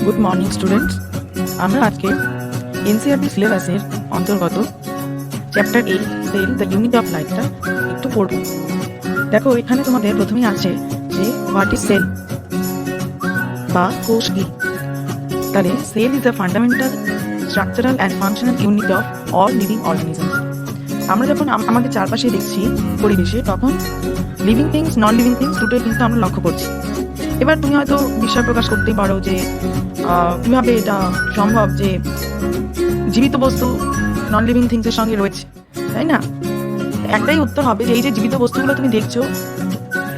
Good morning students. আমরা আজকে NCERT সিলেবাসের অন্তর্গত chapter 8 cell the unit of লাইফটা একটু পড়ব। দেখো, এখানে তোমাদের প্রথমেই আছে যে হোয়াট ইজ সেল বা কোষ কি। তাহলে cell is the fundamental structural and functional unit of all living organisms. আমরা যখন আমাদের চারপাশে দেখছি পরিবেশে, তখন living things non living things দুটোই কিন্তু আমরা লক্ষ্য করছি। এবার তুমি হয়তো বিশ্বাস প্রকাশ করতেই পারো যে কীভাবে এটা সম্ভব যে জীবিত বস্তু নন লিভিং থিংসের সঙ্গে রয়েছে, তাই না? একটাই উত্তর হবে যে এই যে জীবিত বস্তুগুলো তুমি দেখছো,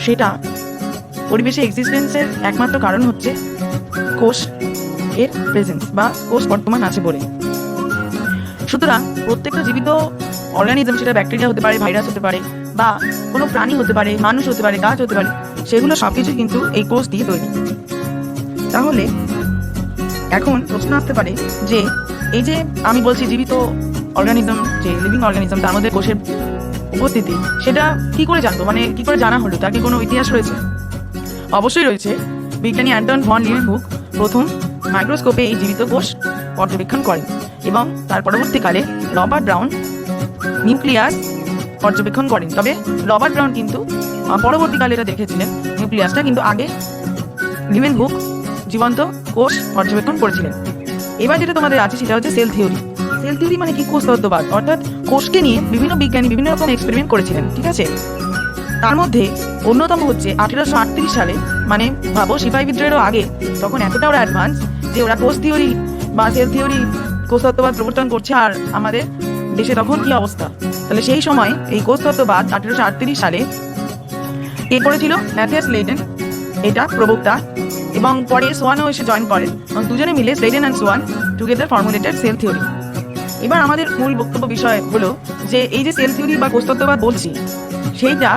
সেটা পরিবেশে এক্সিস্টেন্সের একমাত্র কারণ হচ্ছে কোষ এর প্রেজেন্স বা কোষ বর্তমান আছে বলে। সুতরাং প্রত্যেকটা জীবিত অর্গানিজম, সেটা ব্যাকটেরিয়া হতে পারে, ভাইরাস হতে পারে, বা কোনো প্রাণী হতে পারে, মানুষ হতে পারে, গাছ হতে পারে, সেগুলো সবকিছু কিন্তু এই কোষ দিয়ে তৈরি। তাহলে এখন প্রশ্ন আসতে পারে যে এই যে আমি বলছি জীবিত অর্গানিজম, যে লিভিং অর্গানিজম, তার মধ্যে কোষের উপস্থিতি, সেটা কি করে জানবো, মানে কি করে জানা হলো? তার কি কোনো ইতিহাস রয়েছে? অবশ্যই রয়েছে। বিজ্ঞানী অ্যান্টন ভন লিউয়েনহুক প্রথম মাইক্রোস্কোপে এই জীবিত কোষ পর্যবেক্ষণ করেন এবং তার পরবর্তীকালে রবার্ট ব্রাউন নিউক্লিয়াস পর্যবেক্ষণ করেন। তবে রবার্ট ব্রাউন কিন্তু পরবর্তীকালে এটা দেখেছিলেন নিউক্লিয়াসটা, কিন্তু আগে লিউয়েনহুক জীবন্ত কোষ পর্যবেক্ষণ করেছিলেন। এবার যেটা তোমাদের আছে সেটা হচ্ছে সেল থিওরি। সেল থিওরি মানে কি? কোষ তত্ত্ববাদ। অর্থাৎ কোষকে নিয়ে বিভিন্ন বিজ্ঞানী বিভিন্ন রকম এক্সপেরিমেন্ট করেছিলেন, ঠিক আছে? তার মধ্যে অন্যতম হচ্ছে 1838 সালে, মানে ভাবো সিপাহী বিদ্রোহেরও আগে, তখন এতটা ওরা অ্যাডভান্স যে ওরা কোষ থিওরি বা সেল থিওরি, কোষ তত্ত্ববাদ প্রবর্তন করছে। আর আমাদের দেশে তখন কি অবস্থা? তাহলে সেই সময় এই কোষ তত্ত্ববাদ 1838 সালে কে করেছিল? ম্যাথিয়াস লেইডেন, এটা প্রবক্তা, এবং পরে সোয়ানও এসে জয়েন করেন এবং দুজনে মিলে Schleiden and Schwann together formulated cell theory. এবার আমাদের মূল বক্তব্য বিষয় হলো যে এই যে সেল থিওরি বা কোষ তত্ত্ববাদ বলছি, সেইটা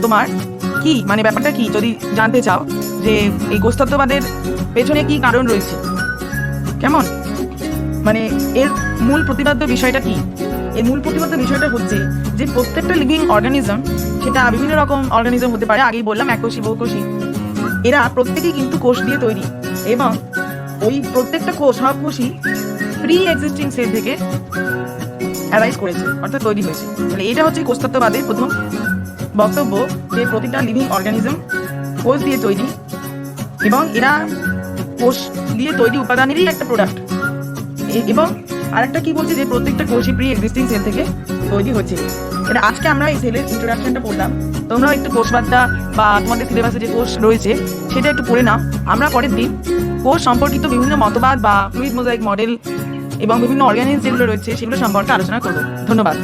তোমার কি, মানে ব্যাপারটা কি যদি জানতে চাও যে এই কোষ তত্ত্ববাদের পেছনে কি কারণ রয়েছে, কেমন, মানে এর মূল প্রতিপাদ্য বিষয়টা কি? এর মূল প্রতিপাদ্য বিষয়টা হচ্ছে যে প্রত্যেকটা লিভিং অর্গানিজম, সেটা বিভিন্ন রকম অর্গানিজম হতে পারে, আগেই বললাম এককোষী, বহুকোষী, এরা প্রত্যেকেই কিন্তু কোষ দিয়ে তৈরি এবং ওই প্রত্যেকটা কোষ, সব কোষই প্রি এক্সিস্টিং সেল থেকে অ্যারাইজ করেছে, অর্থাৎ তৈরি হয়েছে। তাহলে এটা হচ্ছে কোষ তত্ত্ববাদের প্রথম বক্তব্য, যে প্রতিটা লিভিং অর্গানিজম কোষ দিয়ে তৈরি এবং এরা কোষ দিয়ে তৈরি উপাদানেরই একটা প্রোডাক্ট। এবং আরেকটা কি বলছে যে প্রত্যেকটা কোষই প্রি এক্সিস্টিং সেল থেকে তৈরি হচ্ছে। এটা আজকে আমরা এই সেলের ইন্ট্রোডাকশনটা পড়লাম, তোমরা একটু কোষবাদটা বা তোমাদের সিলেবাসে যে কোষ রয়েছে সেটা একটু পড়ে নাও। আমরা পরের দিন কোষ সম্পর্কিত বিভিন্ন মতবাদ বা ফ্লুইড মোজাইক মডেল এবং বিভিন্ন অর্গানিজম যেগুলো রয়েছে সেগুলো সম্পর্কে আলোচনা করব। ধন্যবাদ।